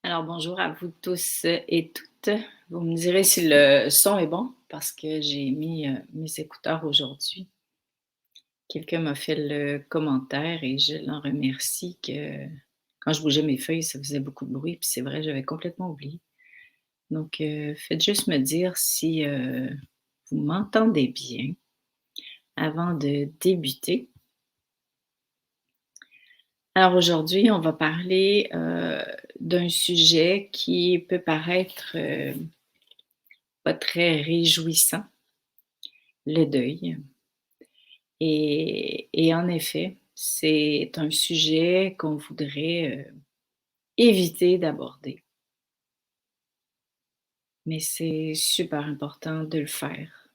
Alors bonjour à vous tous et toutes. Vous me direz si le son est bon parce que j'ai mis, mes écouteurs aujourd'hui. Quelqu'un m'a fait le commentaire et je l'en remercie que quand je bougeais mes feuilles, ça faisait beaucoup de bruit, puis c'est vrai, j'avais complètement oublié. Donc, faites juste me dire si, vous m'entendez bien avant de débuter. Alors aujourd'hui, on va parler, d'un sujet qui peut paraître, pas très réjouissant, le deuil. Et en effet, c'est un sujet qu'on voudrait, éviter d'aborder. Mais c'est super important de le faire,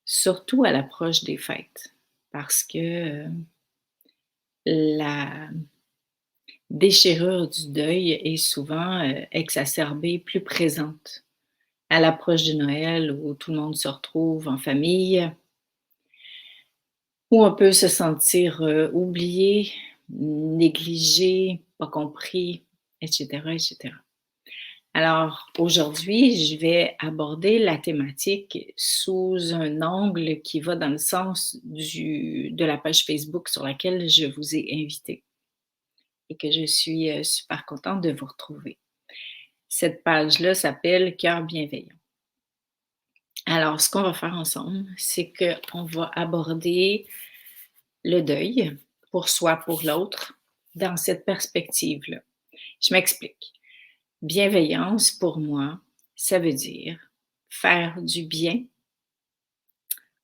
surtout à l'approche des fêtes, parce que, la déchirure du deuil est souvent, exacerbée, plus présente à l'approche de Noël où tout le monde se retrouve en famille. Où on peut se sentir, oublié, négligé, pas compris, et cetera, et cetera. Alors aujourd'hui, je vais aborder la thématique sous un angle qui va dans le sens de la page Facebook sur laquelle je vous ai invité et que je suis, super contente de vous retrouver. Cette page-là s'appelle «Cœur bienveillant». Alors ce qu'on va faire ensemble, c'est qu'on va aborder le deuil, pour soi, pour l'autre, dans cette perspective-là. Je m'explique. Bienveillance, pour moi, ça veut dire faire du bien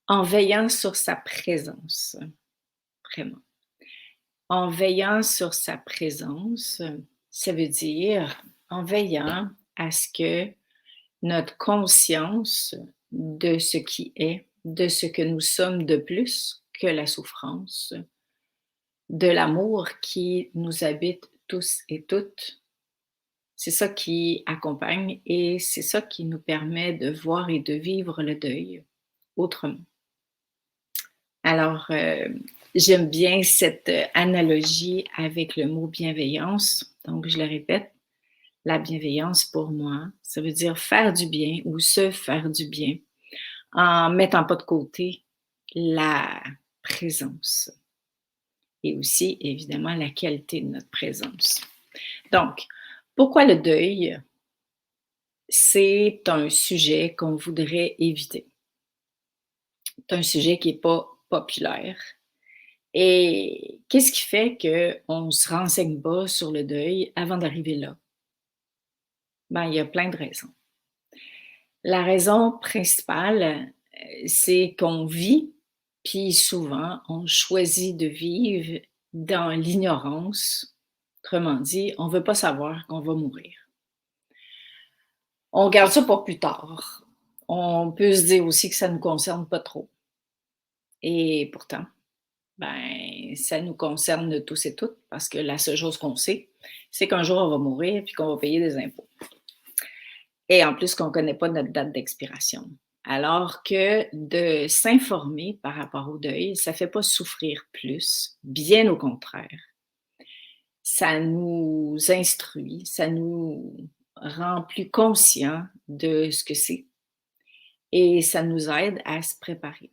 en veillant sur sa présence, vraiment. En veillant sur sa présence, ça veut dire en veillant à ce que notre conscience de ce qui est, de ce que nous sommes de plus que la souffrance, de l'amour qui nous habite tous et toutes. C'est ça qui accompagne et c'est ça qui nous permet de voir et de vivre le deuil autrement. Alors, j'aime bien cette analogie avec le mot bienveillance. Donc, je le répète, la bienveillance pour moi, ça veut dire faire du bien ou se faire du bien en mettant pas de côté la présence et aussi, évidemment, la qualité de notre présence. Donc, pourquoi le deuil? C'est un sujet qu'on voudrait éviter. C'est un sujet qui n'est pas populaire. Et qu'est-ce qui fait qu'on ne se renseigne pas sur le deuil avant d'arriver là? Ben, il y a plein de raisons. La raison principale, c'est qu'on vit, puis souvent, on choisit de vivre dans l'ignorance. Autrement dit, on ne veut pas savoir qu'on va mourir. On garde ça pour plus tard. On peut se dire aussi que ça ne nous concerne pas trop. Et pourtant, ben, ça nous concerne tous et toutes parce que la seule chose qu'on sait, c'est qu'un jour on va mourir puis qu'on va payer des impôts. Et en plus qu'on ne connaît pas notre date d'expiration. Alors que de s'informer par rapport au deuil, ça ne fait pas souffrir plus, bien au contraire. Ça nous instruit, ça nous rend plus conscients de ce que c'est et ça nous aide à se préparer.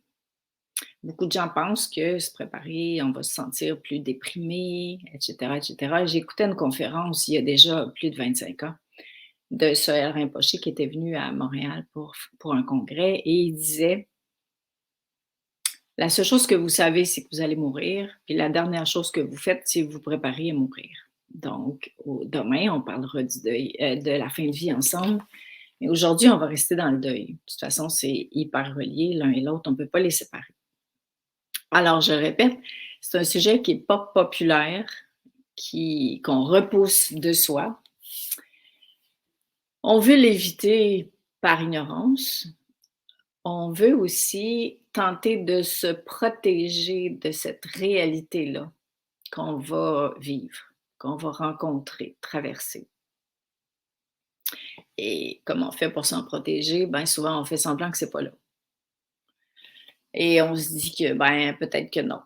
Beaucoup de gens pensent que se préparer, on va se sentir plus déprimé, et cetera, et cetera. J'écoutais une conférence il y a déjà plus de 25 ans de Sohel Rinpoché qui était venu à Montréal pour un congrès et il disait: «La seule chose que vous savez, c'est que vous allez mourir, puis la dernière chose que vous faites, c'est vous préparer à mourir». Donc demain, on parlera du deuil, de la fin de vie ensemble, mais aujourd'hui, on va rester dans le deuil. De toute façon, c'est hyper relié l'un et l'autre, on ne peut pas les séparer. Alors, je répète, c'est un sujet qui n'est pas populaire, qu'on repousse de soi. On veut l'éviter par ignorance. On veut aussi tenter de se protéger de cette réalité-là qu'on va vivre, qu'on va rencontrer, traverser. Et comment on fait pour s'en protéger? Bien, souvent, on fait semblant que c'est pas là. Et on se dit que, ben, peut-être que non.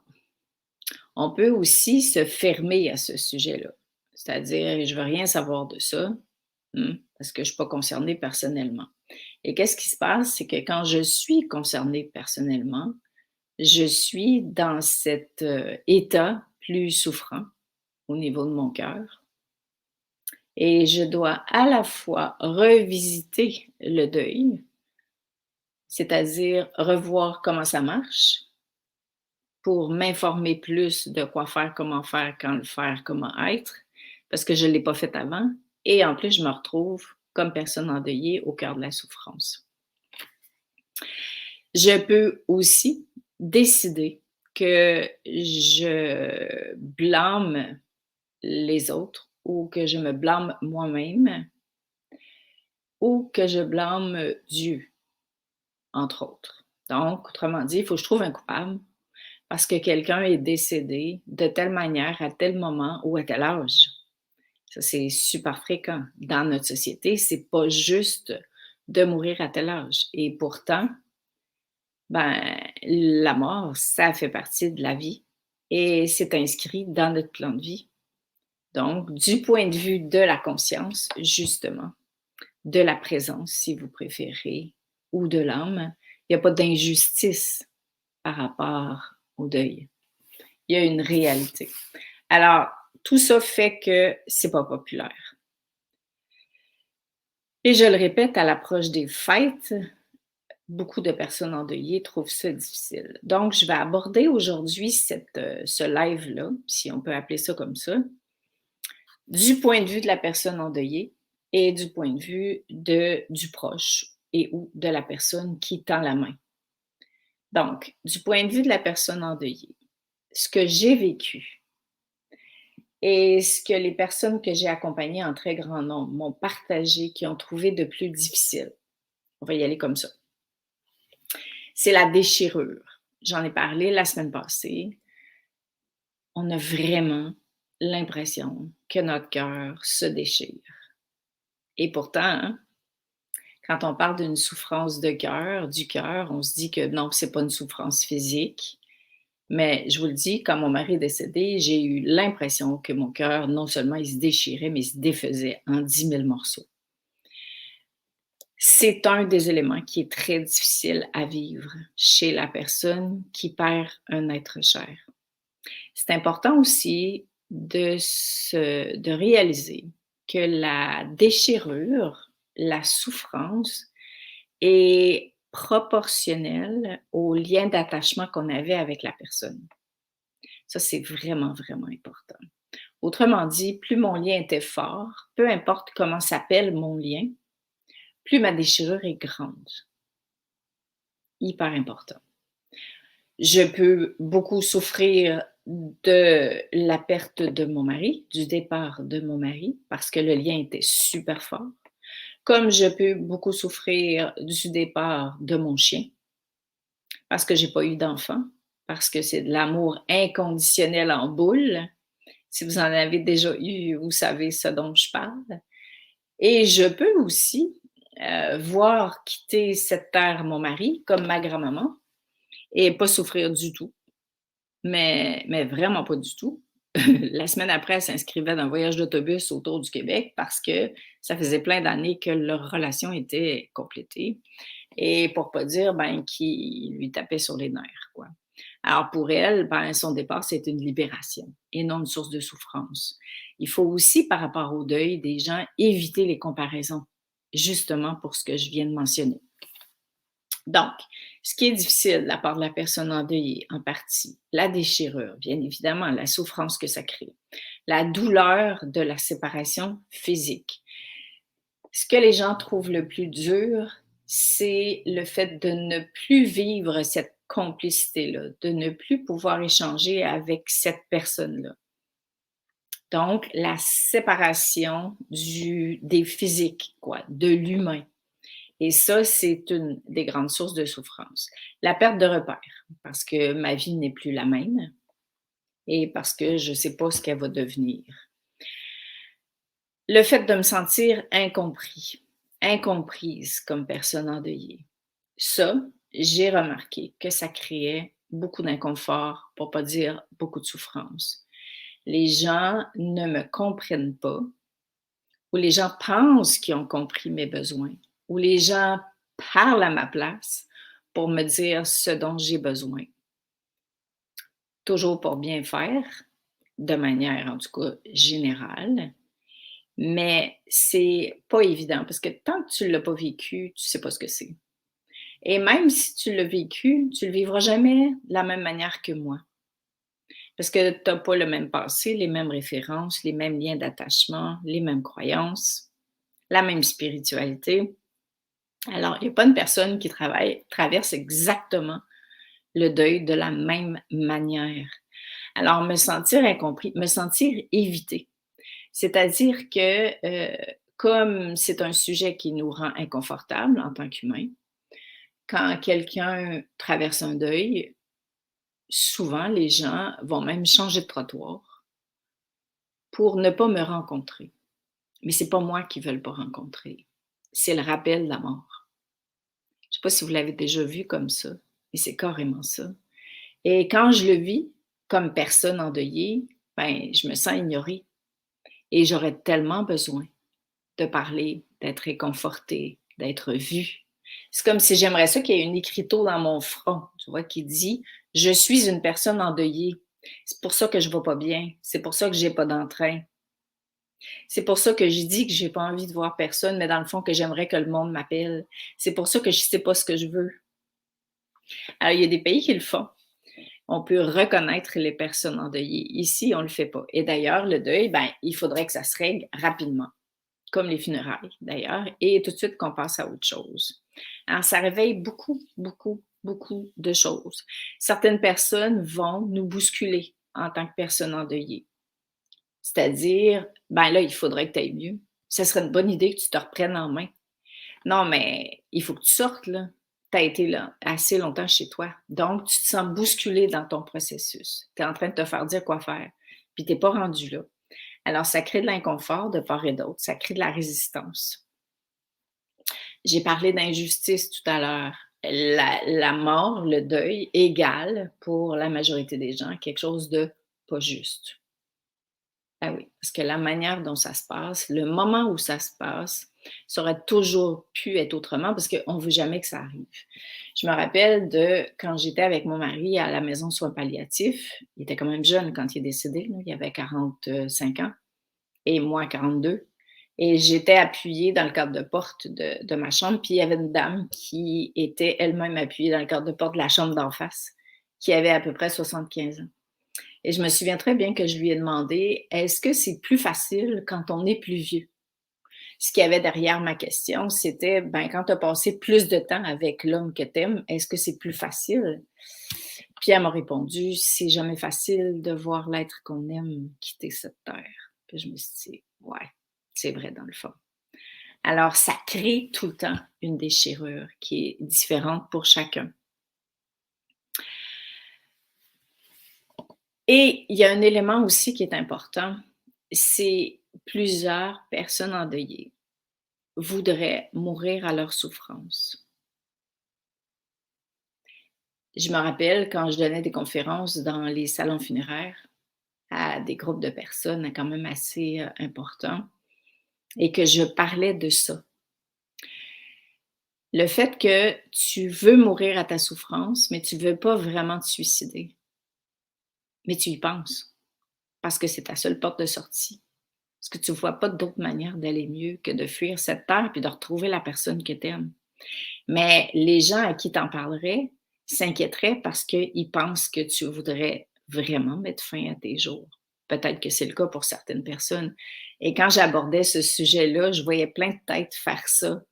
On peut aussi se fermer à ce sujet-là. C'est-à-dire, je veux rien savoir de ça, parce que je suis pas concernée personnellement. Et qu'est-ce qui se passe? C'est que quand je suis concernée personnellement, je suis dans cet, état plus souffrant au niveau de mon cœur et je dois à la fois revisiter le deuil, c'est-à-dire revoir comment ça marche pour m'informer plus de quoi faire, comment faire, quand le faire, comment être, parce que je ne l'ai pas fait avant et en plus, je me retrouve comme personne endeuillée au cœur de la souffrance. Je peux aussi décider que je blâme les autres ou que je me blâme moi-même ou que je blâme Dieu, entre autres. Donc, autrement dit, il faut que je trouve un coupable parce que quelqu'un est décédé de telle manière, à tel moment ou à tel âge. Ça, c'est super fréquent dans notre société. C'est pas juste de mourir à tel âge. Et pourtant, ben, la mort, ça fait partie de la vie et c'est inscrit dans notre plan de vie. Donc, du point de vue de la conscience, justement, de la présence, si vous préférez, ou de l'âme, il n'y a pas d'injustice par rapport au deuil. Il y a une réalité. Alors, tout ça fait que c'est pas populaire. Et je le répète, à l'approche des fêtes, beaucoup de personnes endeuillées trouvent ça difficile. Donc, je vais aborder aujourd'hui ce live-là, si on peut appeler ça comme ça, du point de vue de la personne endeuillée et du point de vue du proche et ou de la personne qui tend la main. Donc, du point de vue de la personne endeuillée, ce que j'ai vécu et ce que les personnes que j'ai accompagnées en très grand nombre m'ont partagé, qui ont trouvé de plus difficile, on va y aller comme ça, c'est la déchirure. J'en ai parlé la semaine passée. On a vraiment l'impression que notre cœur se déchire. Et pourtant, hein, quand on parle d'une souffrance de cœur, du cœur, on se dit que non, c'est pas une souffrance physique. Mais je vous le dis, quand mon mari est décédé, j'ai eu l'impression que mon cœur, non seulement il se déchirait, mais il se défaisait en 10 000 morceaux. C'est un des éléments qui est très difficile à vivre chez la personne qui perd un être cher. C'est important aussi de réaliser que la déchirure, la souffrance est proportionnelle au lien d'attachement qu'on avait avec la personne. Ça, c'est vraiment, vraiment important. Autrement dit, plus mon lien était fort, peu importe comment s'appelle mon lien, plus ma déchirure est grande. Hyper important. Je peux beaucoup souffrir de la perte de mon mari, du départ de mon mari, parce que le lien était super fort. Comme je peux beaucoup souffrir du départ de mon chien, parce que j'ai pas eu d'enfant, parce que c'est de l'amour inconditionnel en boule. Si vous en avez déjà eu, vous savez ce dont je parle. Et je peux aussi voir quitter cette terre mon mari, comme ma grand-maman, et pas souffrir du tout, mais vraiment pas du tout. La semaine après, elle s'inscrivait dans un voyage d'autobus autour du Québec parce que ça faisait plein d'années que leur relation était complétée. Et pour pas dire, ben, qui lui tapait sur les nerfs, quoi. Alors pour elle, ben, son départ, c'est une libération et non une source de souffrance. Il faut aussi, par rapport au deuil des gens, éviter les comparaisons, justement pour ce que je viens de mentionner. Donc, ce qui est difficile de la part de la personne endeuillée, en partie, la déchirure, bien évidemment, la souffrance que ça crée, la douleur de la séparation physique. Ce que les gens trouvent le plus dur, c'est le fait de ne plus vivre cette complicité-là, de ne plus pouvoir échanger avec cette personne-là. Donc, la séparation des physiques, quoi, de l'humain. Et ça, c'est une des grandes sources de souffrance. La perte de repères, parce que ma vie n'est plus la même et parce que je ne sais pas ce qu'elle va devenir. Le fait de me sentir incompris, incomprise comme personne endeuillée. Ça, j'ai remarqué que ça créait beaucoup d'inconfort, pour pas dire beaucoup de souffrance. les gens ne me comprennent pas, ou les gens pensent qu'ils ont compris mes besoins, ou les gens parlent à ma place pour me dire ce dont j'ai besoin. Toujours pour bien faire, de manière en tout cas générale, mais c'est pas évident parce que tant que tu l'as pas vécu, tu sais pas ce que c'est. Et même si tu l'as vécu, tu le vivras jamais de la même manière que moi. Parce que tu as pas le même passé, les mêmes références, les mêmes liens d'attachement, les mêmes croyances, la même spiritualité. Alors, il y a pas une personne qui traverse exactement le deuil de la même manière. Alors, me sentir incompris, me sentir évité. C'est-à-dire que, comme c'est un sujet qui nous rend inconfortable en tant qu'humains, quand quelqu'un traverse un deuil, souvent les gens vont même changer de trottoir pour ne pas me rencontrer. Mais c'est pas moi qu'ils veulent pas rencontrer, c'est le rappel de la mort. Je sais pas si vous l'avez déjà vu comme ça, mais c'est carrément ça. Et quand je le vis comme personne endeuillée, ben, je me sens ignorée et j'aurais tellement besoin de parler, d'être réconfortée, d'être vue. C'est comme si j'aimerais ça qu'il y ait une écriteau dans mon front, tu vois, qui dit: «Je suis une personne endeuillée. C'est pour ça que je ne vais pas bien. C'est pour ça que j'ai pas d'entrain. C'est pour ça que je dis que j'ai pas envie de voir personne, mais dans le fond que j'aimerais que le monde m'appelle. C'est pour ça que je sais pas ce que je veux». Alors, il y a des pays qui le font. On peut reconnaître les personnes endeuillées. Ici, on le fait pas. Et d'ailleurs, le deuil, ben, il faudrait que ça se règle rapidement, comme les funérailles d'ailleurs, et tout de suite qu'on passe à autre chose. Alors, ça réveille beaucoup, beaucoup, beaucoup de choses. Certaines personnes vont nous bousculer en tant que personnes endeuillées. C'est-à-dire, ben là, il faudrait que tu ailles mieux. Ce serait une bonne idée que tu te reprennes en main. Non, mais il faut que tu sortes, là. Tu as été là assez longtemps chez toi. Donc, tu te sens bousculé dans ton processus. Tu es en train de te faire dire quoi faire. Puis, tu n'es pas rendu là. Alors, ça crée de l'inconfort de part et d'autre. Ça crée de la résistance. J'ai parlé d'injustice tout à l'heure. La mort, le deuil, égale pour la majorité des gens quelque chose de pas juste. Ah oui, parce que la manière dont ça se passe, le moment où ça se passe, ça aurait toujours pu être autrement parce qu'on ne veut jamais que ça arrive. Je me rappelle de quand j'étais avec mon mari à la maison de soins palliatifs. Il était quand même jeune quand il est décédé, là, il avait 45 ans et moi 42. Et j'étais appuyée dans le cadre de porte de ma chambre, puis il y avait une dame qui était elle-même appuyée dans le cadre de porte de la chambre d'en face, qui avait à peu près 75 ans. Et je me souviens très bien que je lui ai demandé: «Est-ce que c'est plus facile quand on est plus vieux?» Ce qu'il y avait derrière ma question, c'était: «Ben, quand tu as passé plus de temps avec l'homme que tu aimes, est-ce que c'est plus facile?» Puis elle m'a répondu: «C'est jamais facile de voir l'être qu'on aime quitter cette terre». Puis je me suis dit: «Ouais, c'est vrai dans le fond». Alors ça crée tout le temps une déchirure qui est différente pour chacun. Et il y a un élément aussi qui est important, c'est plusieurs personnes endeuillées voudraient mourir à leur souffrance. Je me rappelle quand je donnais des conférences dans les salons funéraires à des groupes de personnes quand même assez, importants et que je parlais de ça. Le fait que tu veux mourir à ta souffrance, mais tu veux pas vraiment te suicider, mais tu y penses parce que c'est ta seule porte de sortie. Parce que tu vois pas d'autre manière d'aller mieux que de fuir cette terre puis de retrouver la personne que tu aimes. Mais les gens à qui tu en parlerais s'inquiéteraient parce qu'ils pensent que tu voudrais vraiment mettre fin à tes jours. Peut-être que c'est le cas pour certaines personnes. Et quand j'abordais ce sujet-là, je voyais plein de têtes faire ça,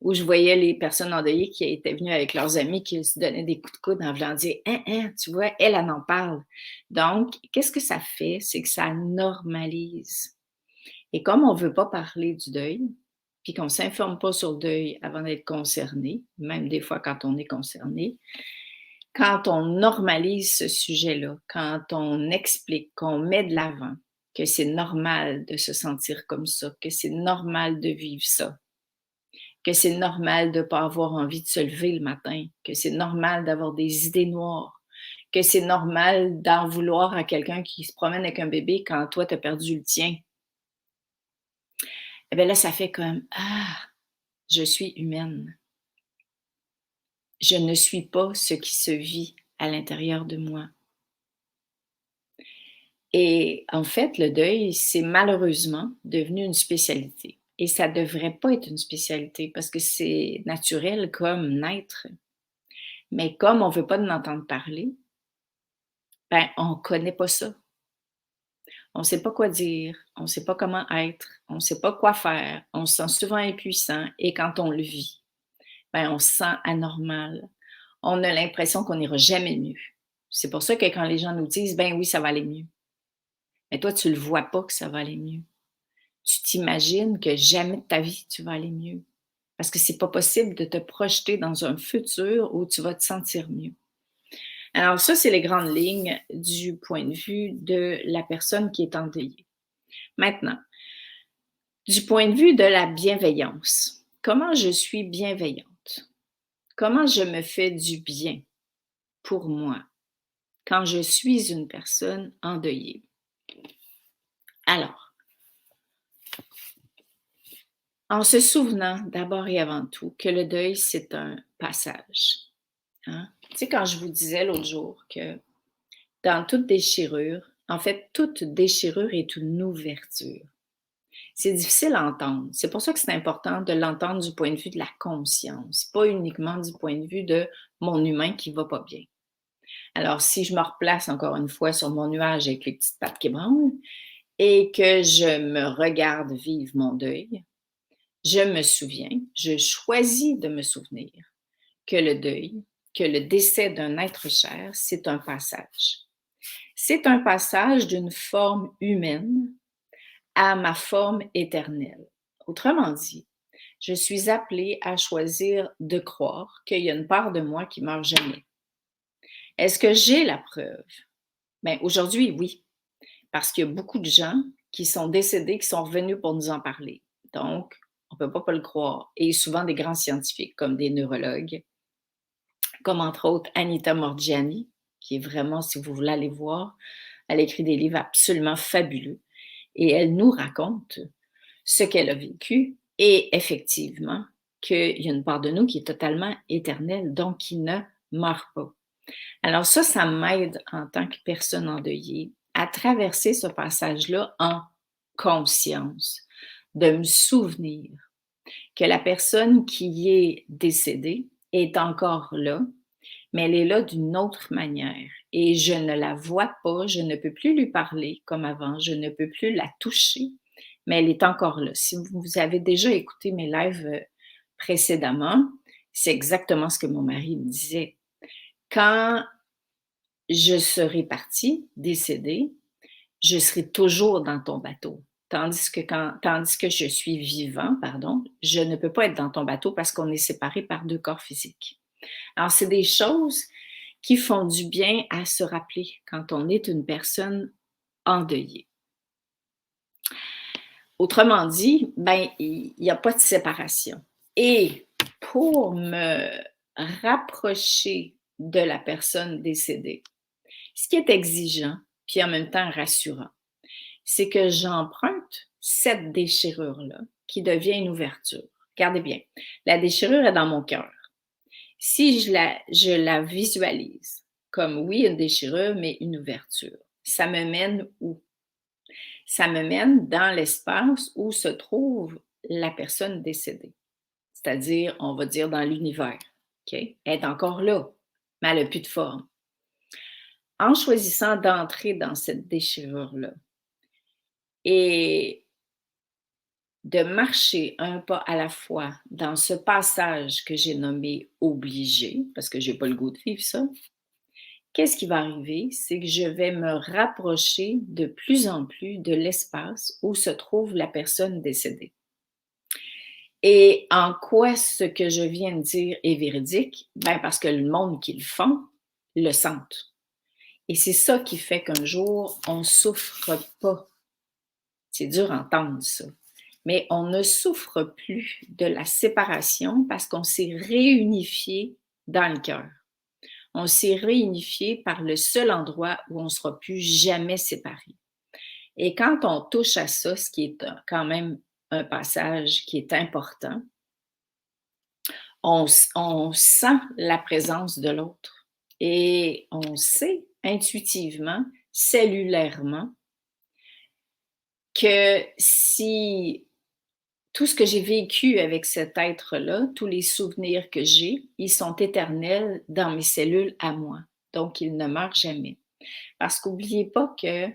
où je voyais les personnes endeuillées qui étaient venues avec leurs amis qui se donnaient des coups de coude en voulant dire: «Hein, hein, tu vois, elle en parle». Donc, qu'est-ce que ça fait? C'est que ça normalise. Et comme on ne veut pas parler du deuil, puis qu'on ne s'informe pas sur le deuil avant d'être concerné, même des fois quand on est concerné, quand on normalise ce sujet-là, quand on explique, qu'on met de l'avant que c'est normal de se sentir comme ça, que c'est normal de vivre ça, que c'est normal de ne pas avoir envie de se lever le matin, que c'est normal d'avoir des idées noires, que c'est normal d'en vouloir à quelqu'un qui se promène avec un bébé quand toi, tu as perdu le tien. Et bien là, ça fait comme: «Ah, je suis humaine. Je ne suis pas ce qui se vit à l'intérieur de moi». Et en fait, le deuil, c'est malheureusement devenu une spécialité et ça devrait pas être une spécialité parce que c'est naturel comme naître. Mais comme on veut pas en entendre parler, ben, on connaît pas ça. On sait pas quoi dire, on sait pas comment être, on sait pas quoi faire, on se sent souvent impuissant et quand on le vit, ben, on se sent anormal. On a l'impression qu'on n'ira jamais mieux. C'est pour ça que quand les gens nous disent: «Ben oui, ça va aller mieux», mais toi, tu le vois pas que ça va aller mieux. Tu t'imagines que jamais de ta vie, tu vas aller mieux. Parce que c'est pas possible de te projeter dans un futur où tu vas te sentir mieux. Alors ça, c'est les grandes lignes du point de vue de la personne qui est endeuillée. Maintenant, du point de vue de la bienveillance, comment je suis bienveillante? Comment je me fais du bien pour moi quand je suis une personne endeuillée? Alors, en se souvenant d'abord et avant tout que le deuil, c'est un passage. Hein? Tu sais, quand je vous disais l'autre jour que dans toute déchirure, en fait, toute déchirure est une ouverture. C'est difficile à entendre. C'est pour ça que c'est important de l'entendre du point de vue de la conscience, pas uniquement du point de vue de mon humain qui va pas bien. Alors, si je me replace encore une fois sur mon nuage avec les petites pattes qui branlent et que je me regarde vivre mon deuil, je me souviens, je choisis de me souvenir que le deuil, que le décès d'un être cher, c'est un passage. C'est un passage d'une forme humaine à ma forme éternelle. Autrement dit, je suis appelée à choisir de croire qu'il y a une part de moi qui meurt jamais. Est-ce que j'ai la preuve? Bien, aujourd'hui, oui, parce qu'il y a beaucoup de gens qui sont décédés, qui sont revenus pour nous en parler. Donc, on ne peut pas le croire. Et souvent des grands scientifiques, comme des neurologues, comme entre autres Anita Morgiani, qui est vraiment, si vous voulez aller voir, elle écrit des livres absolument fabuleux et elle nous raconte ce qu'elle a vécu et effectivement qu'il y a une part de nous qui est totalement éternelle, donc qui ne meurt pas. Alors ça m'aide en tant que personne endeuillée à traverser ce passage-là en conscience, de me souvenir que la personne qui est décédée est encore là, mais elle est là d'une autre manière et je ne la vois pas, je ne peux plus lui parler comme avant, je ne peux plus la toucher, mais elle est encore là. Si vous avez déjà écouté mes lives précédemment, c'est exactement ce que mon mari me disait. Quand je serai partie, décédée, je serai toujours dans ton bateau. Tandis que je suis vivant, pardon, je ne peux pas être dans ton bateau parce qu'on est séparés par deux corps physiques. Alors, c'est des choses qui font du bien à se rappeler quand on est une personne endeuillée. Autrement dit, ben, il n'y a pas de séparation. Et pour me rapprocher de la personne décédée, ce qui est exigeant, puis en même temps rassurant, c'est que j'emprunte cette déchirure-là qui devient une ouverture. Regardez bien, la déchirure est dans mon cœur. Si je la visualise comme, oui, une déchirure, mais une ouverture, ça me mène où? Ça me mène dans l'espace où se trouve la personne décédée. C'est-à-dire, on va dire dans l'univers. OK? Elle est encore là, mais elle n'a plus de forme. En choisissant d'entrer dans cette déchirure-là et de marcher un pas à la fois dans ce passage que j'ai nommé obligé, parce que je n'ai pas le goût de vivre ça, qu'est-ce qui va arriver? C'est que je vais me rapprocher de plus en plus de l'espace où se trouve la personne décédée. Et en quoi ce que je viens de dire est véridique? Ben parce que le monde qui le font le sentent. Et c'est ça qui fait qu'un jour, on ne souffre pas. C'est dur à entendre ça. Mais on ne souffre plus de la séparation parce qu'on s'est réunifié dans le cœur. On s'est réunifié par le seul endroit où on ne sera plus jamais séparés. Et quand on touche à ça, ce qui est quand même un passage qui est important, on sent la présence de l'autre et on sait intuitivement, cellulairement, que si tout ce que j'ai vécu avec cet être-là, tous les souvenirs que j'ai, ils sont éternels dans mes cellules à moi. Donc, ils ne meurent jamais. Parce qu'oubliez pas que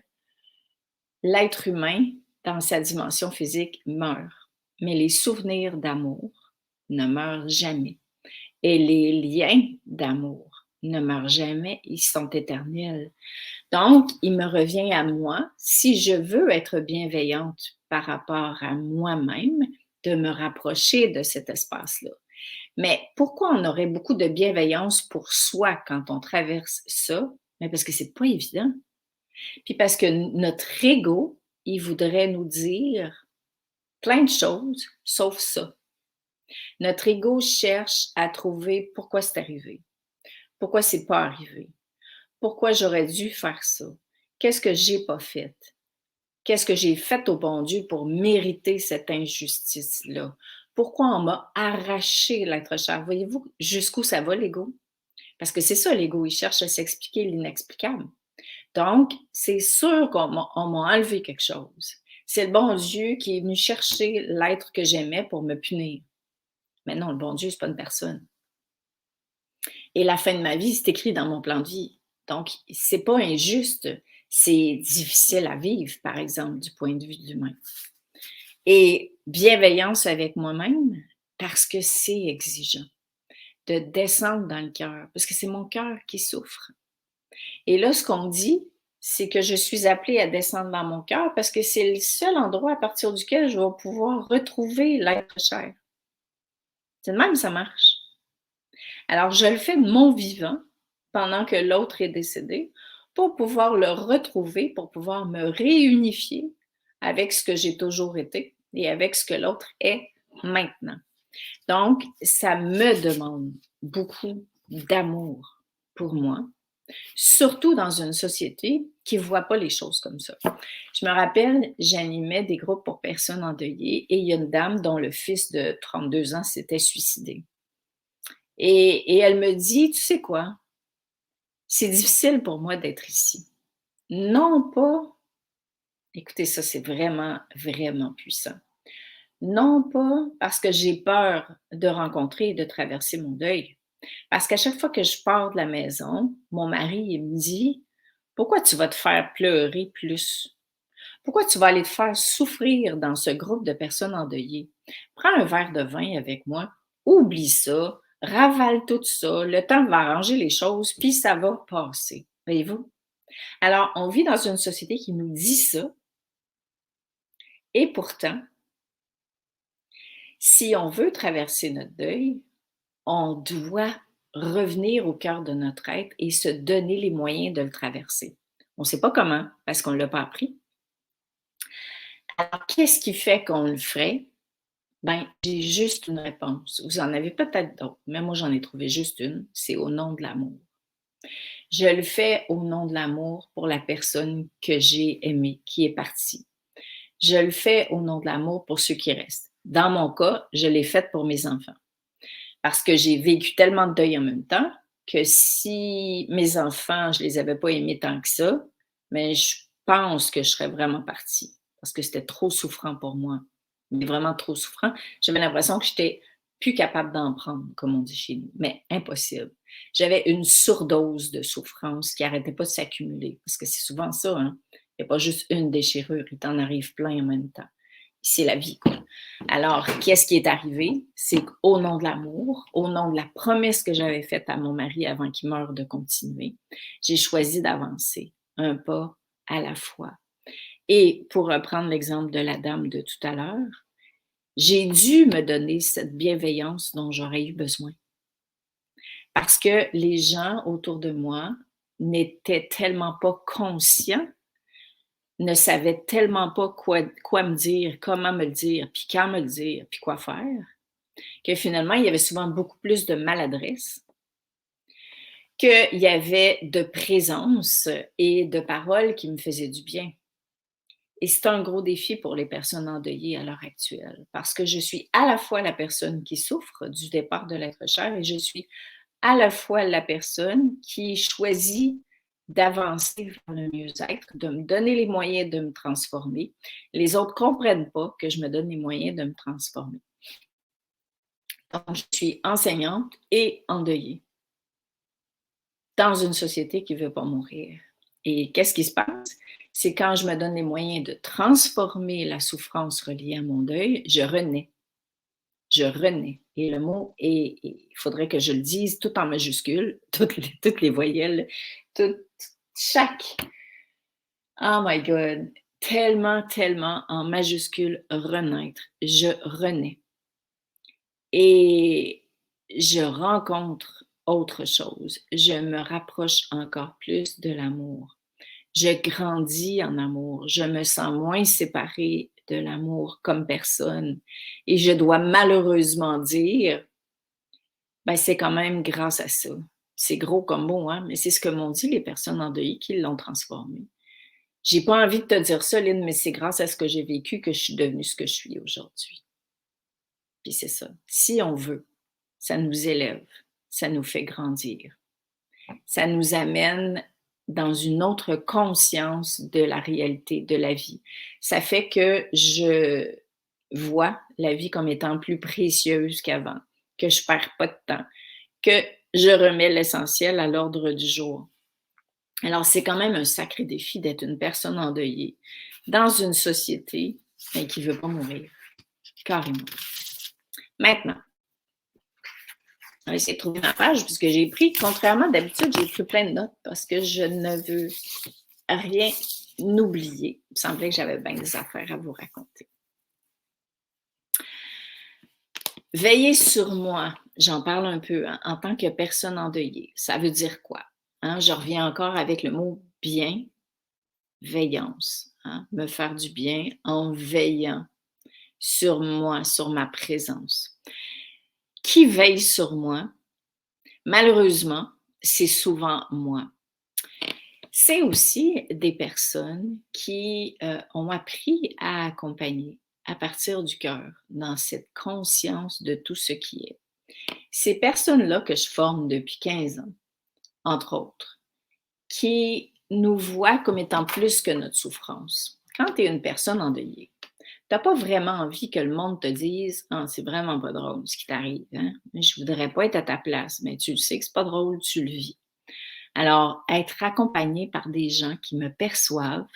l'être humain, dans sa dimension physique, meurt. Mais les souvenirs d'amour ne meurent jamais. Et les liens d'amour ne meurent jamais, ils sont éternels. Donc, il me revient à moi, si je veux être bienveillante par rapport à moi-même, de me rapprocher de cet espace-là. Mais pourquoi on aurait beaucoup de bienveillance pour soi quand on traverse ça? Mais parce que c'est pas évident. Puis parce que notre ego, il voudrait nous dire plein de choses, sauf ça. Notre ego cherche à trouver pourquoi c'est arrivé, pourquoi c'est pas arrivé, pourquoi j'aurais dû faire ça, qu'est-ce que j'ai pas fait, qu'est-ce que j'ai fait au bon Dieu pour mériter cette injustice-là, pourquoi on m'a arraché l'être cher. Voyez-vous jusqu'où ça va l'ego? Parce que c'est ça l'ego, il cherche à s'expliquer l'inexplicable. Donc, c'est sûr qu'on m'a enlevé quelque chose. C'est le bon Dieu qui est venu chercher l'être que j'aimais pour me punir. Mais non, le bon Dieu, c'est pas une personne. Et la fin de ma vie, c'est écrit dans mon plan de vie. Donc, c'est pas injuste, c'est difficile à vivre, par exemple, du point de vue humain. Et bienveillance avec moi-même, parce que c'est exigeant de descendre dans le cœur, parce que c'est mon cœur qui souffre. Et là, ce qu'on me dit, c'est que je suis appelée à descendre dans mon cœur parce que c'est le seul endroit à partir duquel je vais pouvoir retrouver l'être cher. C'est de même que ça marche. Alors, je le fais de mon vivant pendant que l'autre est décédé pour pouvoir le retrouver, pour pouvoir me réunifier avec ce que j'ai toujours été et avec ce que l'autre est maintenant. Donc, ça me demande beaucoup d'amour pour moi, surtout dans une société qui ne voit pas les choses comme ça. Je me rappelle, j'animais des groupes pour personnes endeuillées et il y a une dame dont le fils de 32 ans s'était suicidé. Et elle me dit, tu sais quoi, c'est difficile pour moi d'être ici. Non pas, écoutez ça, c'est vraiment, vraiment puissant. Non pas parce que j'ai peur de rencontrer et de traverser mon deuil. Parce qu'à chaque fois que je pars de la maison, mon mari, il me dit, pourquoi tu vas te faire pleurer plus? Pourquoi tu vas aller te faire souffrir dans ce groupe de personnes endeuillées? Prends un verre de vin avec moi, oublie ça, ravale tout ça, le temps va arranger les choses, puis ça va passer. Voyez-vous? Alors, on vit dans une société qui nous dit ça, et pourtant, si on veut traverser notre deuil, on doit revenir au cœur de notre être et se donner les moyens de le traverser. On ne sait pas comment, parce qu'on ne l'a pas appris. Alors, qu'est-ce qui fait qu'on le ferait? Ben, j'ai juste une réponse. Vous en avez peut-être d'autres, mais moi, j'en ai trouvé juste une. C'est au nom de l'amour. Je le fais au nom de l'amour pour la personne que j'ai aimée, qui est partie. Je le fais au nom de l'amour pour ceux qui restent. Dans mon cas, je l'ai fait pour mes enfants. Parce que j'ai vécu tellement de deuil en même temps que si mes enfants, je les avais pas aimés tant que ça, mais je pense que je serais vraiment partie parce que c'était trop souffrant pour moi. Mais vraiment trop souffrant. J'avais l'impression que j'étais plus capable d'en prendre, comme on dit chez nous, mais impossible. J'avais une surdose de souffrance qui arrêtait pas de s'accumuler parce que c'est souvent ça, hein. Il n'y a pas juste une déchirure, il t'en arrive plein en même temps. C'est la vie, quoi. Alors, qu'est-ce qui est arrivé? C'est qu'au nom de l'amour, au nom de la promesse que j'avais faite à mon mari avant qu'il meure de continuer, j'ai choisi d'avancer un pas à la fois. Et pour reprendre l'exemple de la dame de tout à l'heure, j'ai dû me donner cette bienveillance dont j'aurais eu besoin. Parce que les gens autour de moi n'étaient tellement pas conscients, ne savaient tellement pas quoi me dire, comment me le dire, puis quand me le dire, puis quoi faire, que finalement, il y avait souvent beaucoup plus de maladresse qu'il y avait de présence et de paroles qui me faisaient du bien. Et c'est un gros défi pour les personnes endeuillées à l'heure actuelle, parce que je suis à la fois la personne qui souffre du départ de l'être cher et je suis à la fois la personne qui choisit d'avancer vers le mieux-être, de me donner les moyens de me transformer. Les autres ne comprennent pas que je me donne les moyens de me transformer. Donc, je suis enseignante et endeuillée dans une société qui ne veut pas mourir. Et qu'est-ce qui se passe? C'est quand je me donne les moyens de transformer la souffrance reliée à mon deuil, je renais. Je renais. Et le mot est, il faudrait que je le dise tout en majuscule, toutes les voyelles, chaque, oh my God, tellement, tellement en majuscule, renaître. Je renais. Et je rencontre autre chose. Je me rapproche encore plus de l'amour. Je grandis en amour. Je me sens moins séparée de l'amour comme personne. Et je dois malheureusement dire, ben, c'est quand même grâce à ça. C'est gros comme mot, hein? Mais c'est ce que m'ont dit les personnes endeuillées qui l'ont transformé. J'ai pas envie de te dire ça, Lynn, mais c'est grâce à ce que j'ai vécu que je suis devenue ce que je suis aujourd'hui. Puis c'est ça. Si on veut, ça nous élève, ça nous fait grandir. Ça nous amène dans une autre conscience de la réalité de la vie. Ça fait que je vois la vie comme étant plus précieuse qu'avant, que je perds pas de temps, que je remets l'essentiel à l'ordre du jour. Alors, c'est quand même un sacré défi d'être une personne endeuillée dans une société qui ne veut pas mourir, carrément. Maintenant, on va essayer de trouver ma page, puisque j'ai pris, contrairement d'habitude, j'ai pris plein de notes parce que je ne veux rien oublier. Il me semblait que j'avais bien des affaires à vous raconter. Veiller sur moi, j'en parle un peu hein, en tant que personne endeuillée. Ça veut dire quoi? Hein, je reviens encore avec le mot bienveillance. Hein, me faire du bien en veillant sur moi, sur ma présence. Qui veille sur moi? Malheureusement, c'est souvent moi. C'est aussi des personnes qui ont appris à accompagner à partir du cœur, dans cette conscience de tout ce qui est. Ces personnes-là que je forme depuis 15 ans, entre autres, qui nous voient comme étant plus que notre souffrance. Quand tu es une personne endeuillée, tu n'as pas vraiment envie que le monde te dise ah, c'est vraiment pas drôle ce qui t'arrive. Hein? Je voudrais pas être à ta place, mais tu le sais que c'est pas drôle, tu le vis. Alors, être accompagné par des gens qui me perçoivent,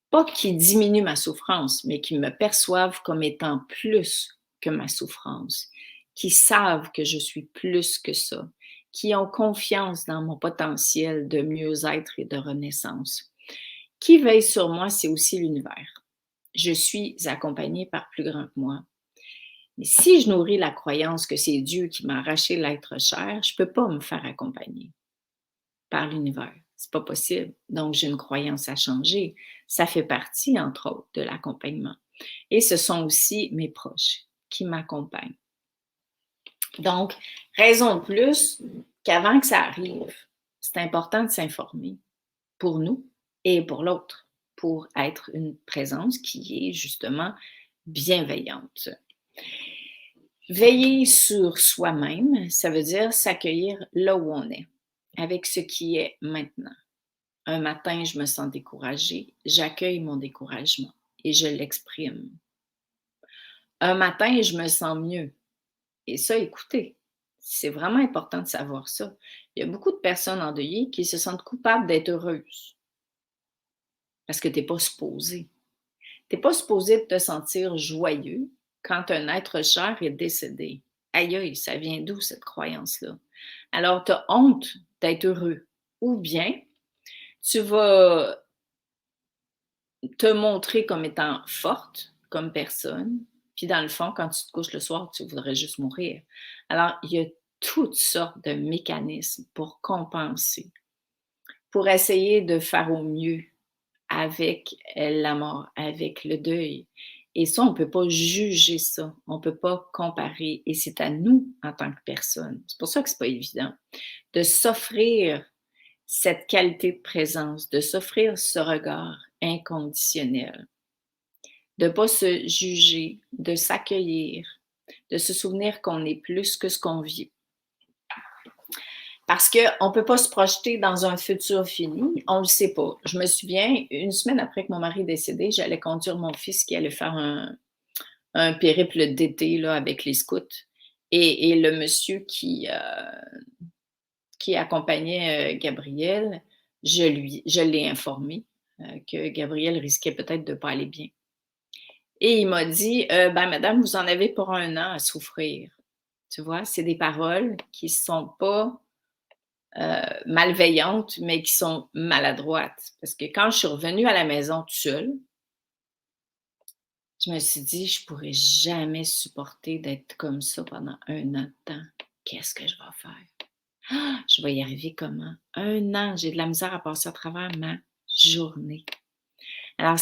pas qui diminuent ma souffrance, mais qui me perçoivent comme étant plus que ma souffrance, qui savent que je suis plus que ça, qui ont confiance dans mon potentiel de mieux-être et de renaissance. Qui veille sur moi, c'est aussi l'univers. Je suis accompagnée par plus grand que moi. Mais si je nourris la croyance que c'est Dieu qui m'a arraché l'être cher, je ne peux pas me faire accompagner par l'univers. C'est pas possible. Donc, j'ai une croyance à changer. Ça fait partie, entre autres, de l'accompagnement. Et ce sont aussi mes proches qui m'accompagnent. Donc, raison de plus qu'avant que ça arrive, c'est important de s'informer pour nous et pour l'autre, pour être une présence qui est justement bienveillante. Veiller sur soi-même, ça veut dire s'accueillir là où on est, avec ce qui est maintenant. Un matin, je me sens découragée, j'accueille mon découragement et je l'exprime. Un matin, je me sens mieux. Et ça, écoutez, c'est vraiment important de savoir ça. Il y a beaucoup de personnes endeuillées qui se sentent coupables d'être heureuses parce que tu n'es pas supposé. Tu n'es pas supposé de te sentir joyeux quand un être cher est décédé. Aïe, aïe, ça vient d'où cette croyance-là? Alors, tu as honte d'être heureux. Ou bien, tu vas te montrer comme étant forte, comme personne, puis dans le fond, quand tu te couches le soir, tu voudrais juste mourir. Alors, il y a toutes sortes de mécanismes pour compenser, pour essayer de faire au mieux avec la mort, avec le deuil. Et ça, on ne peut pas juger ça, on ne peut pas comparer et c'est à nous en tant que personne. C'est pour ça que c'est pas évident de s'offrir cette qualité de présence, de s'offrir ce regard inconditionnel, de ne pas se juger, de s'accueillir, de se souvenir qu'on est plus que ce qu'on vit. Parce qu'on ne peut pas se projeter dans un futur fini, on ne le sait pas. Je me souviens, une semaine après que mon mari est décédé, j'allais conduire mon fils qui allait faire un périple d'été là, avec les scouts. Et le monsieur qui accompagnait Gabriel, je l'ai informé que Gabriel risquait peut-être de ne pas aller bien. Et il m'a dit, ben madame, vous en avez pour 1 an à souffrir. Tu vois, c'est des paroles qui ne sont pas malveillantes, mais qui sont maladroites. Parce que quand je suis revenue à la maison toute seule, je me suis dit, je ne pourrais jamais supporter d'être comme ça pendant 1 an de temps. Qu'est-ce que je vais faire? Ah, je vais y arriver comment? 1 an, j'ai de la misère à passer à travers ma journée. Alors,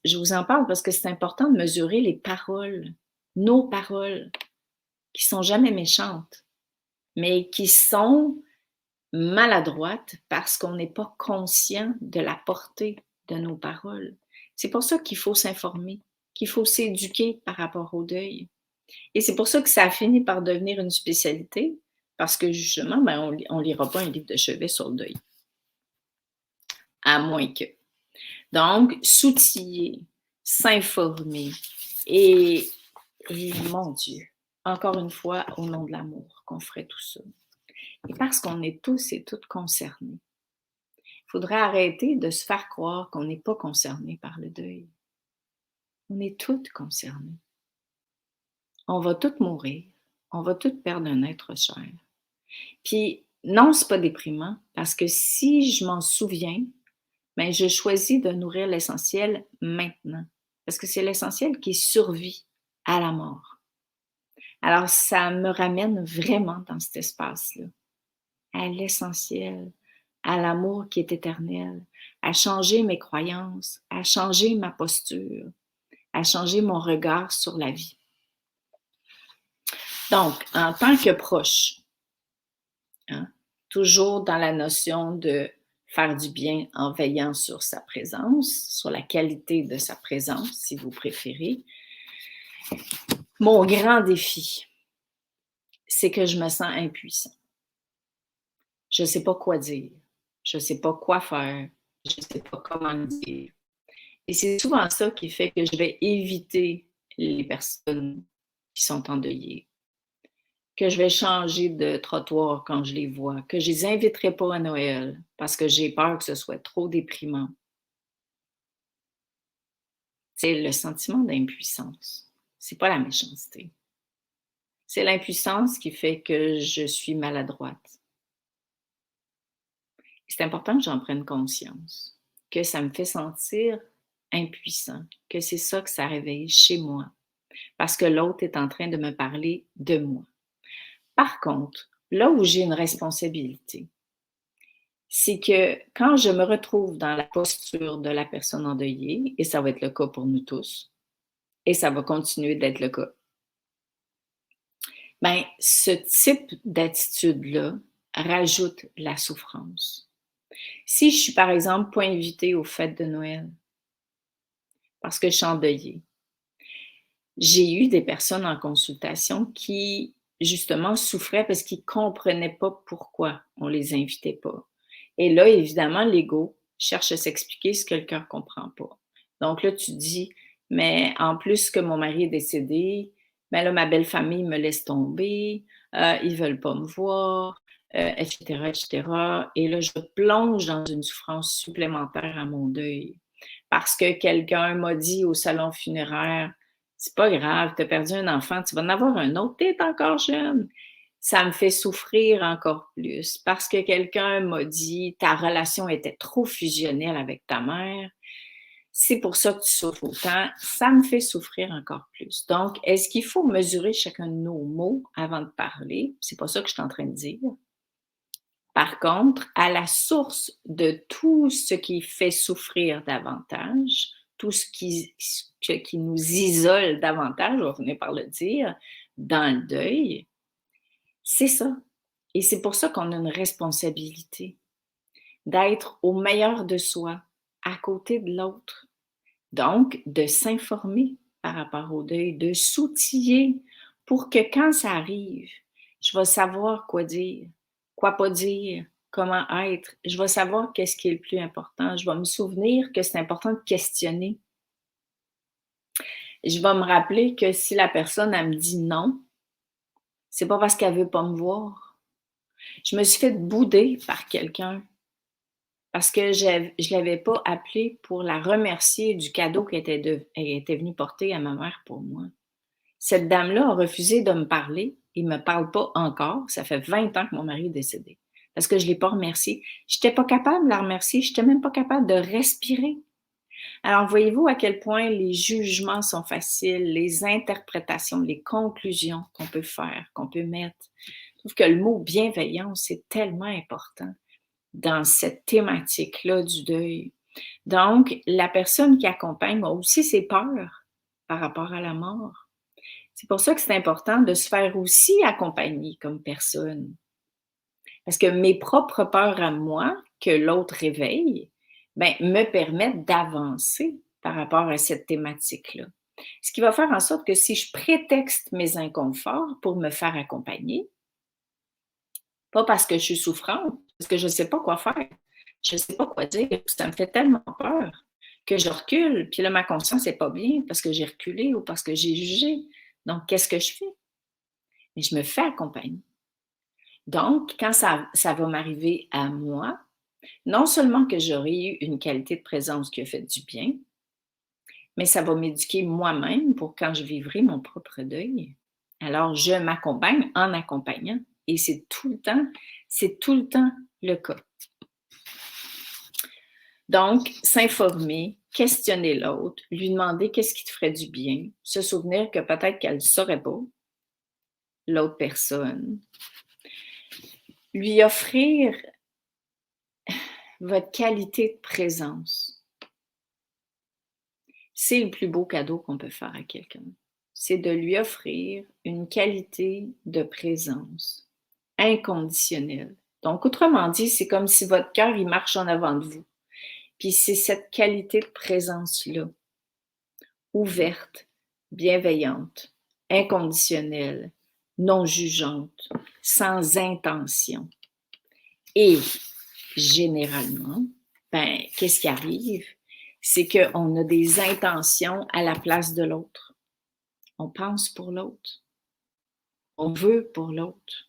je vous en parle parce que c'est important de mesurer les paroles, nos paroles, qui sont jamais méchantes, mais qui sont maladroites parce qu'on n'est pas conscient de la portée de nos paroles. C'est pour ça qu'il faut s'informer, qu'il faut s'éduquer par rapport au deuil. Et c'est pour ça que ça a fini par devenir une spécialité, parce que justement, ben, on ne lira pas un livre de chevet sur le deuil. À moins que. Donc, s'outiller, s'informer et mon Dieu, encore une fois, au nom de l'amour, qu'on ferait tout ça. Et parce qu'on est tous et toutes concernés. Il faudrait arrêter de se faire croire qu'on n'est pas concerné par le deuil. On est toutes concernées. On va toutes mourir. On va toutes perdre un être cher. Puis, non, c'est pas déprimant, parce que si je m'en souviens, ben, je choisis de nourrir l'essentiel maintenant. Parce que c'est l'essentiel qui survit à la mort. Alors, ça me ramène vraiment dans cet espace-là, à l'essentiel, à l'amour qui est éternel, à changer mes croyances, à changer ma posture, à changer mon regard sur la vie. Donc, en tant que proche, hein, toujours dans la notion de faire du bien en veillant sur sa présence, sur la qualité de sa présence, si vous préférez. Mon grand défi, c'est que je me sens impuissant. Je ne sais pas quoi dire, je ne sais pas quoi faire, je ne sais pas comment le dire. Et c'est souvent ça qui fait que je vais éviter les personnes qui sont endeuillées, que je vais changer de trottoir quand je les vois, que je ne les inviterai pas à Noël parce que j'ai peur que ce soit trop déprimant. C'est le sentiment d'impuissance. C'est pas la méchanceté. C'est l'impuissance qui fait que je suis maladroite. C'est important que j'en prenne conscience, que ça me fait sentir impuissant, que c'est ça que ça réveille chez moi, parce que l'autre est en train de me parler de moi. Par contre, là où j'ai une responsabilité, c'est que quand je me retrouve dans la posture de la personne endeuillée, et ça va être le cas pour nous tous, et ça va continuer d'être le cas, ben, ce type d'attitude-là rajoute la souffrance. Si je suis, par exemple, pas invitée aux fêtes de Noël parce que je suis endeuillée, j'ai eu des personnes en consultation qui, justement, souffraient parce qu'ils ne comprenaient pas pourquoi on ne les invitait pas. Et là, évidemment, l'ego cherche à s'expliquer ce que le cœur ne comprend pas. Donc là, tu dis, mais en plus que mon mari est décédé, ben là, ma belle famille me laisse tomber, ils ne veulent pas me voir, etc., etc. Et là, je plonge dans une souffrance supplémentaire à mon deuil. Parce que quelqu'un m'a dit au salon funéraire, c'est pas grave, tu as perdu un enfant, tu vas en avoir un autre, tu es encore jeune. Ça me fait souffrir encore plus parce que quelqu'un m'a dit ta relation était trop fusionnelle avec ta mère. C'est pour ça que tu souffres autant. Ça me fait souffrir encore plus. Donc, est-ce qu'il faut mesurer chacun de nos mots avant de parler? C'est pas ça que je suis en train de dire. Par contre, à la source de tout ce qui fait souffrir davantage, tout qui nous isole davantage, on va finir par le dire, dans le deuil, c'est ça. Et c'est pour ça qu'on a une responsabilité d'être au meilleur de soi, à côté de l'autre. Donc, de s'informer par rapport au deuil, de s'outiller pour que quand ça arrive, je vais savoir quoi dire, quoi pas dire, comment être. Je vais savoir qu'est-ce qui est le plus important. Je vais me souvenir que c'est important de questionner. Je vais me rappeler que si la personne, elle me dit non, c'est pas parce qu'elle veut pas me voir. Je me suis fait bouder par quelqu'un parce que je l'avais pas appelée pour la remercier du cadeau qu'elle était venue porter à ma mère pour moi. Cette dame-là a refusé de me parler et me parle pas encore. Ça fait 20 ans que mon mari est décédé parce que je l'ai pas remerciée. J'étais pas capable de la remercier, j'étais même pas capable de respirer. Alors, voyez-vous à quel point les jugements sont faciles, les interprétations, les conclusions qu'on peut faire, qu'on peut mettre. Je trouve que le mot bienveillance, c'est tellement important dans cette thématique-là du deuil. Donc, la personne qui accompagne a aussi ses peurs par rapport à la mort. C'est pour ça que c'est important de se faire aussi accompagner comme personne. Parce que mes propres peurs à moi, que l'autre réveille, ben, me permettent d'avancer par rapport à cette thématique-là. Ce qui va faire en sorte que si je prétexte mes inconforts pour me faire accompagner, pas parce que je suis souffrante, parce que je ne sais pas quoi faire, je ne sais pas quoi dire, ça me fait tellement peur que je recule, puis là, ma conscience n'est pas bien parce que j'ai reculé ou parce que j'ai jugé. Donc, qu'est-ce que je fais? Mais je me fais accompagner. Donc, quand ça va m'arriver à moi, non seulement que j'aurai eu une qualité de présence qui a fait du bien, mais ça va m'éduquer moi-même pour quand je vivrai mon propre deuil. Alors, je m'accompagne en accompagnant et c'est tout le temps le cas. Donc, s'informer, questionner l'autre, lui demander qu'est-ce qui te ferait du bien, se souvenir que peut-être qu'elle ne saurait pas, l'autre personne, lui offrir votre qualité de présence. C'est le plus beau cadeau qu'on peut faire à quelqu'un. C'est de lui offrir une qualité de présence inconditionnelle. Donc, autrement dit, c'est comme si votre cœur, il marche en avant de vous. Puis c'est cette qualité de présence-là, ouverte, bienveillante, inconditionnelle, non jugeante, sans intention. Et généralement, ben, qu'est-ce qui arrive? C'est qu'on a des intentions à la place de l'autre. On pense pour l'autre. On veut pour l'autre.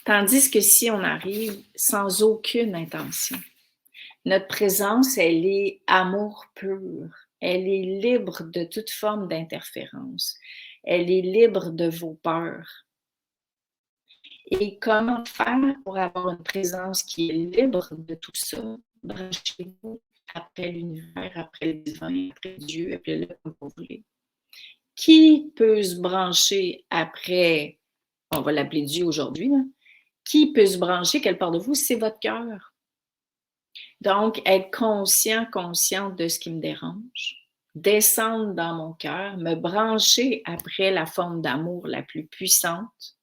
Tandis que si on arrive sans aucune intention, notre présence, elle est amour pur. Elle est libre de toute forme d'interférence. Elle est libre de vos peurs. Et comment faire pour avoir une présence qui est libre de tout ça? Branchez-vous après l'univers, après le divin, après Dieu, appelez-le comme vous voulez. Qui peut se brancher après, on va l'appeler Dieu aujourd'hui, là, qui peut se brancher quelque part de vous? C'est votre cœur. Donc, être consciente de ce qui me dérange, descendre dans mon cœur, me brancher après la forme d'amour la plus puissante,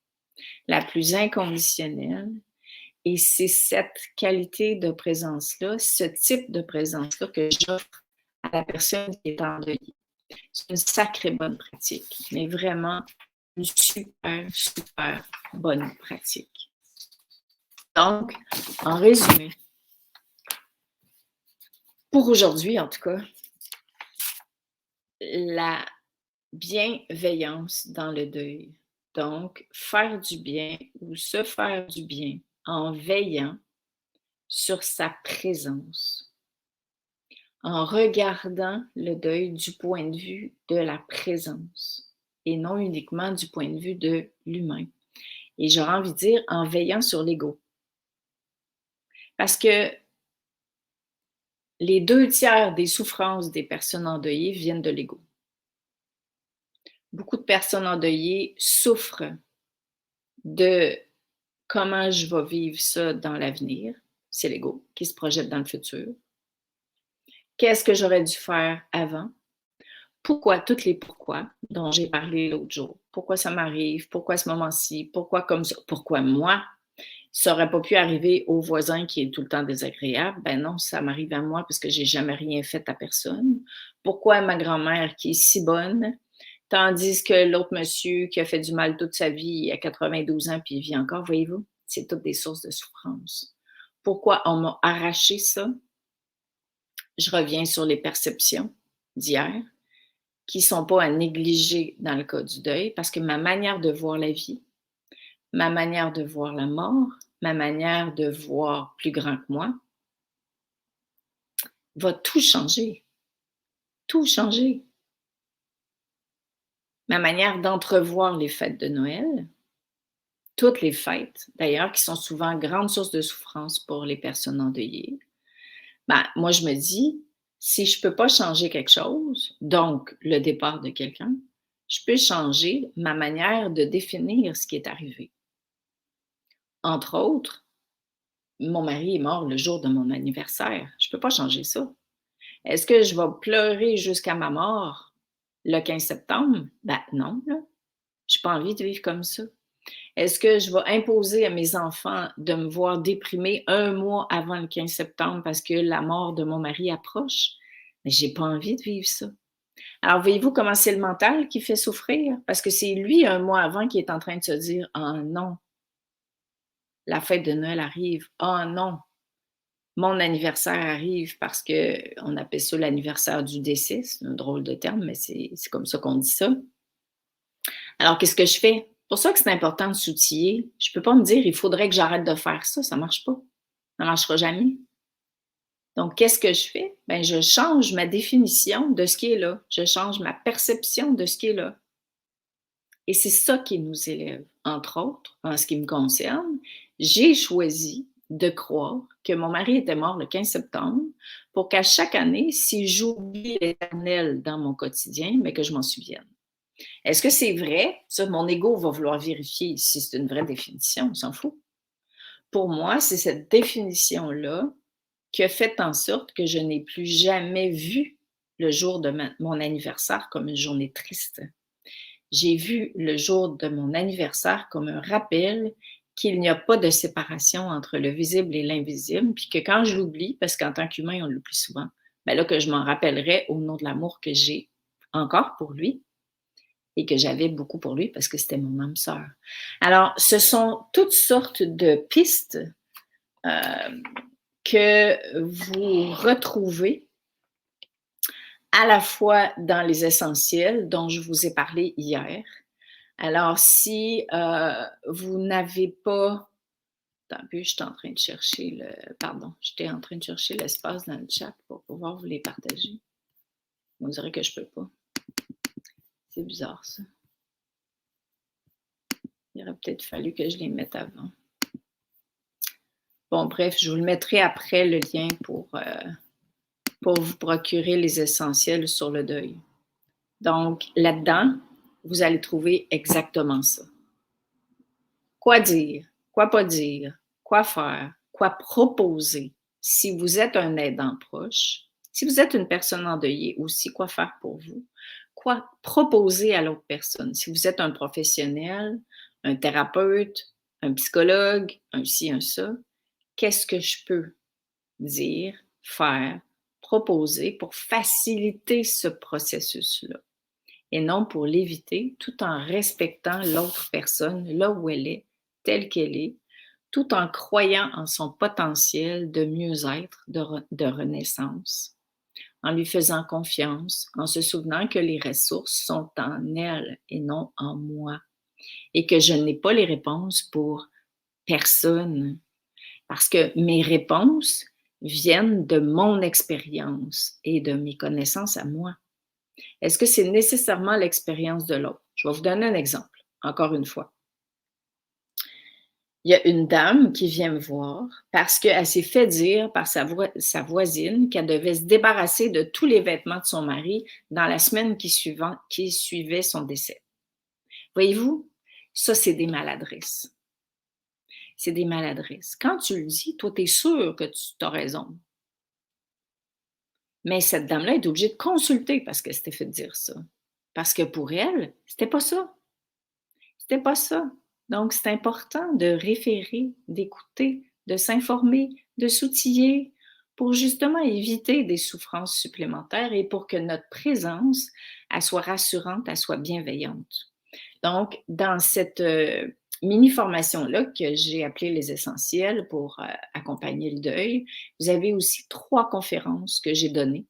la plus inconditionnelle. Et c'est cette qualité de présence-là, ce type de présence-là que j'offre à la personne qui est endeuillée. C'est une sacrée bonne pratique, mais vraiment une super, super bonne pratique. Donc, en résumé, pour aujourd'hui en tout cas, la bienveillance dans le deuil. Donc, faire du bien ou se faire du bien en veillant sur sa présence, en regardant le deuil du point de vue de la présence et non uniquement du point de vue de l'humain. Et j'aurais envie de dire en veillant sur l'ego. Parce que les 2/3 des souffrances des personnes endeuillées viennent de l'ego. Beaucoup de personnes endeuillées souffrent de comment je vais vivre ça dans l'avenir. c'est l'ego qui se projette dans le futur. Qu'est-ce que j'aurais dû faire avant? Pourquoi, toutes les pourquoi dont j'ai parlé l'autre jour. Pourquoi ça m'arrive? Pourquoi à ce moment-ci? Pourquoi comme ça? Pourquoi moi? Ça n'aurait pas pu arriver au voisin qui est tout le temps désagréable. Ben non, ça m'arrive à moi parce que j'ai jamais rien fait à personne. Pourquoi ma grand-mère qui est si bonne, tandis que l'autre monsieur qui a fait du mal toute sa vie, il a 92 ans puis il vit encore, voyez-vous? C'est toutes des sources de souffrance. Pourquoi on m'a arraché ça? Je reviens sur les perceptions d'hier qui ne sont pas à négliger dans le cas du deuil parce que ma manière de voir la vie, ma manière de voir la mort, ma manière de voir plus grand que moi, va tout changer. Tout changer. Ma manière d'entrevoir les fêtes de Noël, toutes les fêtes, d'ailleurs, qui sont souvent grande source de souffrance pour les personnes endeuillées, ben, moi, je me dis, si je ne peux pas changer quelque chose, donc le départ de quelqu'un, je peux changer ma manière de définir ce qui est arrivé. Entre autres, mon mari est mort le jour de mon anniversaire. Je ne peux pas changer ça. Est-ce que je vais pleurer jusqu'à ma mort le 15 septembre? Ben non, là. Je n'ai pas envie de vivre comme ça. Est-ce que je vais imposer à mes enfants de me voir déprimée un mois avant le 15 septembre parce que la mort de mon mari approche? Mais je n'ai pas envie de vivre ça. Alors, voyez-vous comment c'est le mental qui fait souffrir? Parce que c'est lui, un mois avant, qui est en train de se dire: «Ah non, la fête de Noël arrive. Ah non, mon anniversaire arrive», parce qu'on appelle ça l'anniversaire du décès. C'est un drôle de terme, mais c'est comme ça qu'on dit ça. Alors, qu'est-ce que je fais? C'est pour ça que c'est important de s'outiller. Je ne peux pas me dire: «Il faudrait que j'arrête de faire ça». Ça ne marche pas. Ça ne marchera jamais. Donc, qu'est-ce que je fais? Bien, je change ma définition de ce qui est là. Je change ma perception de ce qui est là. Et c'est ça qui nous élève. Entre autres, en ce qui me concerne, j'ai choisi de croire que mon mari était mort le 15 septembre pour qu'à chaque année, si j'oublie l'éternel dans mon quotidien, mais que je m'en souvienne. Est-ce que c'est vrai? Ça, mon ego va vouloir vérifier si c'est une vraie définition, on s'en fout. Pour moi, c'est cette définition-là qui a fait en sorte que je n'ai plus jamais vu le jour de mon anniversaire comme une journée triste. J'ai vu le jour de mon anniversaire comme un rappel qu'il n'y a pas de séparation entre le visible et l'invisible, puis que quand je l'oublie, parce qu'en tant qu'humain, on l'oublie souvent, bien là que je m'en rappellerai au nom de l'amour que j'ai encore pour lui et que j'avais beaucoup pour lui parce que c'était mon âme sœur. Alors, ce sont toutes sortes de pistes que vous retrouvez à la fois dans les essentiels dont je vous ai parlé hier. Alors, si vous n'avez pas... Attends un peu, j'étais en train de chercher j'étais en train de chercher l'espace dans le chat pour pouvoir vous les partager. On dirait que je ne peux pas. C'est bizarre, ça. Il aurait peut-être fallu que je les mette avant. Bon, bref, je vous le mettrai après, le lien pour vous procurer les essentiels sur le deuil. Donc, là-dedans, vous allez trouver exactement ça. Quoi dire? Quoi pas dire? Quoi faire? Quoi proposer? Si vous êtes un aidant proche, si vous êtes une personne endeuillée aussi, quoi faire pour vous? Quoi proposer à l'autre personne? Si vous êtes un professionnel, un thérapeute, un psychologue, un ci, un ça, qu'est-ce que je peux dire, faire, proposer pour faciliter ce processus-là et non pour l'éviter, tout en respectant l'autre personne là où elle est, telle qu'elle est, tout en croyant en son potentiel de mieux-être, de renaissance, en lui faisant confiance, en se souvenant que les ressources sont en elle et non en moi, et que je n'ai pas les réponses pour personne, parce que mes réponses viennent de mon expérience et de mes connaissances à moi. Est-ce que c'est nécessairement l'expérience de l'autre? Je vais vous donner un exemple, encore une fois. Il y a une dame qui vient me voir parce qu'elle s'est fait dire par sa voisine qu'elle devait se débarrasser de tous les vêtements de son mari dans la semaine qui suivait son décès. Voyez-vous, ça, c'est des maladresses. c'est des maladresses. Quand tu le dis, toi, tu es sûr que tu as raison. Mais cette dame-là est obligée de consulter parce qu'elle s'était fait dire ça. Parce que pour elle, c'était pas ça. C'était pas ça. Donc, c'est important de référer, d'écouter, de s'informer, de s'outiller pour justement éviter des souffrances supplémentaires et pour que notre présence, elle soit rassurante, elle soit bienveillante. Donc, dans cette mini-formation-là que j'ai appelée les essentiels pour accompagner le deuil, vous avez aussi 3 conférences que j'ai données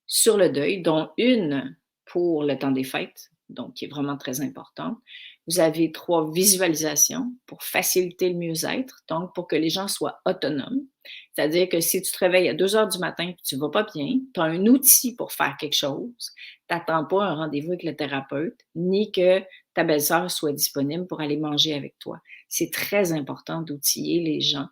sur le deuil, dont une pour le temps des fêtes, donc qui est vraiment très importante. Vous avez 3 visualisations pour faciliter le mieux-être, donc pour que les gens soient autonomes. C'est-à-dire que si tu te réveilles à 2 heures du matin et que tu ne vas pas bien, tu as un outil pour faire quelque chose. Tu n'attends pas un rendez-vous avec le thérapeute, ni que ta belle-sœur soit disponible pour aller manger avec toi. C'est très important d'outiller les gens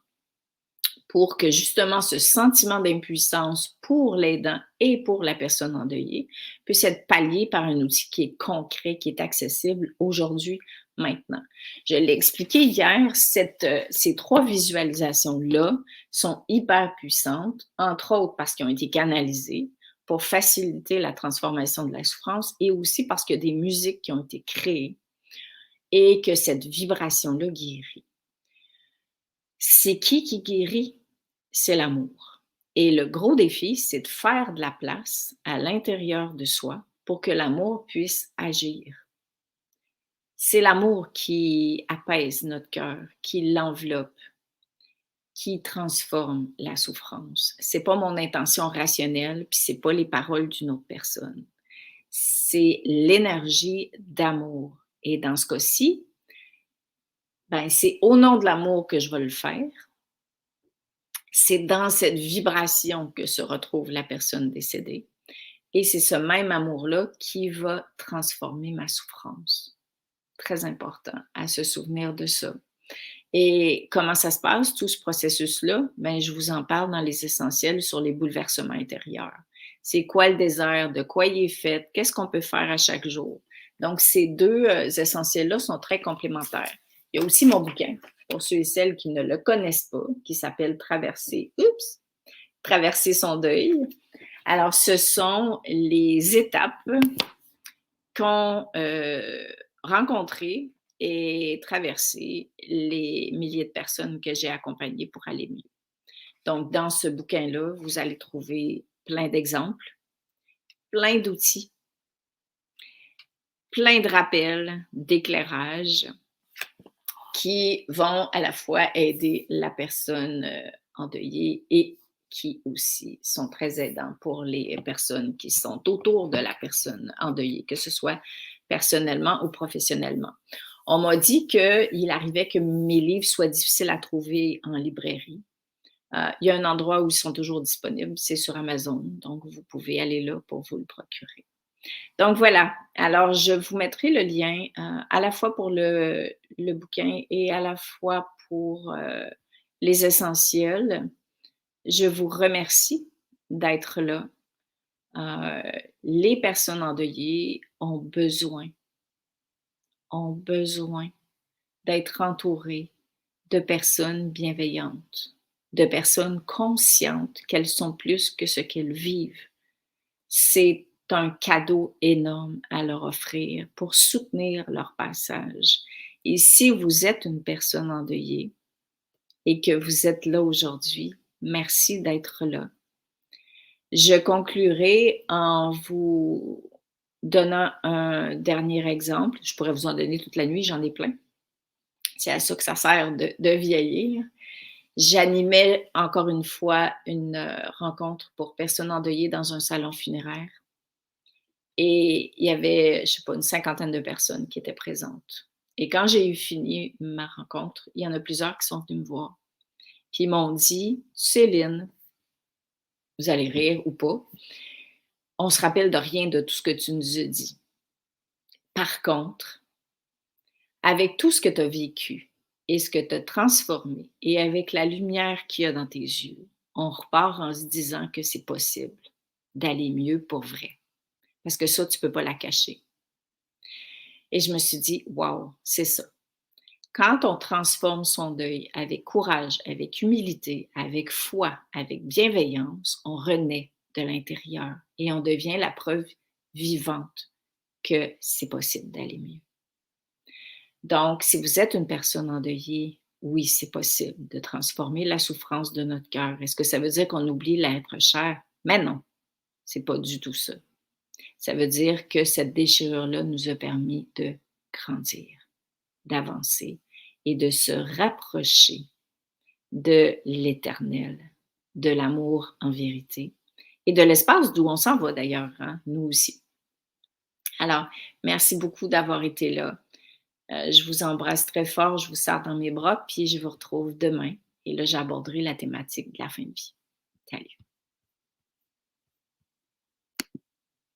pour que justement ce sentiment d'impuissance pour l'aidant et pour la personne endeuillée puisse être pallié par un outil qui est concret, qui est accessible aujourd'hui, maintenant. Je l'ai expliqué hier, ces 3 visualisations-là sont hyper puissantes, entre autres parce qu'elles ont été canalisées pour faciliter la transformation de la souffrance et aussi parce qu'il y a des musiques qui ont été créées et que cette vibration-là guérit. C'est qui guérit? C'est l'amour. Et le gros défi, c'est de faire de la place à l'intérieur de soi pour que l'amour puisse agir. C'est l'amour qui apaise notre cœur, qui l'enveloppe, qui transforme la souffrance. C'est pas mon intention rationnelle, puis c'est pas les paroles d'une autre personne. C'est l'énergie d'amour. Et dans ce cas-ci, ben, c'est au nom de l'amour que je vais le faire. C'est dans cette vibration que se retrouve la personne décédée. Et c'est ce même amour-là qui va transformer ma souffrance. Très important à se souvenir de ça. Et comment ça se passe, tout ce processus-là? Ben, je vous en parle dans les essentiels sur les bouleversements intérieurs. C'est quoi le désert? De quoi il est fait? Qu'est-ce qu'on peut faire à chaque jour? Donc, ces 2 essentiels-là sont très complémentaires. Il y a aussi mon bouquin, pour ceux et celles qui ne le connaissent pas, qui s'appelle Traverser son deuil. Alors, ce sont les étapes qu'ont rencontré et traversé les milliers de personnes que j'ai accompagnées pour aller mieux. Donc, dans ce bouquin-là, vous allez trouver plein d'exemples, plein d'outils, plein de rappels, d'éclairages qui vont à la fois aider la personne endeuillée et qui aussi sont très aidants pour les personnes qui sont autour de la personne endeuillée, que ce soit personnellement ou professionnellement. On m'a dit qu'il arrivait que mes livres soient difficiles à trouver en librairie. Il y a un endroit où ils sont toujours disponibles, c'est sur Amazon, donc vous pouvez aller là pour vous le procurer. Donc voilà, alors je vous mettrai le lien à la fois pour le bouquin et à la fois pour les essentiels. Je vous remercie d'être là. Les personnes endeuillées ont besoin d'être entourées de personnes bienveillantes, de personnes conscientes qu'elles sont plus que ce qu'elles vivent. C'est un cadeau énorme à leur offrir pour soutenir leur passage. Et si vous êtes une personne endeuillée et que vous êtes là aujourd'hui, merci d'être là. Je conclurai en vous donnant un dernier exemple. Je pourrais vous en donner toute la nuit, j'en ai plein. C'est à ça que ça sert de vieillir. J'animais encore une fois une rencontre pour personnes endeuillées dans un salon funéraire. Et il y avait, je ne sais pas, une cinquantaine de personnes qui étaient présentes. Et quand j'ai eu fini ma rencontre, il y en a plusieurs qui sont venus me voir. Puis ils m'ont dit, Céline, vous allez rire ou pas, on se rappelle de rien de tout ce que tu nous as dit. Par contre, avec tout ce que tu as vécu et ce que tu as transformé et avec la lumière qu'il y a dans tes yeux, on repart en se disant que c'est possible d'aller mieux pour vrai. Parce que ça, tu ne peux pas la cacher. Et je me suis dit, wow, c'est ça. Quand on transforme son deuil avec courage, avec humilité, avec foi, avec bienveillance, on renaît de l'intérieur et on devient la preuve vivante que c'est possible d'aller mieux. Donc, si vous êtes une personne endeuillée, oui, c'est possible de transformer la souffrance de notre cœur. Est-ce que ça veut dire qu'on oublie l'être cher? Mais non, c'est pas du tout ça. Ça veut dire que cette déchirure-là nous a permis de grandir, d'avancer et de se rapprocher de l'éternel, de l'amour en vérité et de l'espace d'où on s'en va d'ailleurs, hein, nous aussi. Alors, merci beaucoup d'avoir été là. Je vous embrasse très fort, je vous serre dans mes bras, puis je vous retrouve demain. Et là, j'aborderai la thématique de la fin de vie. Salut!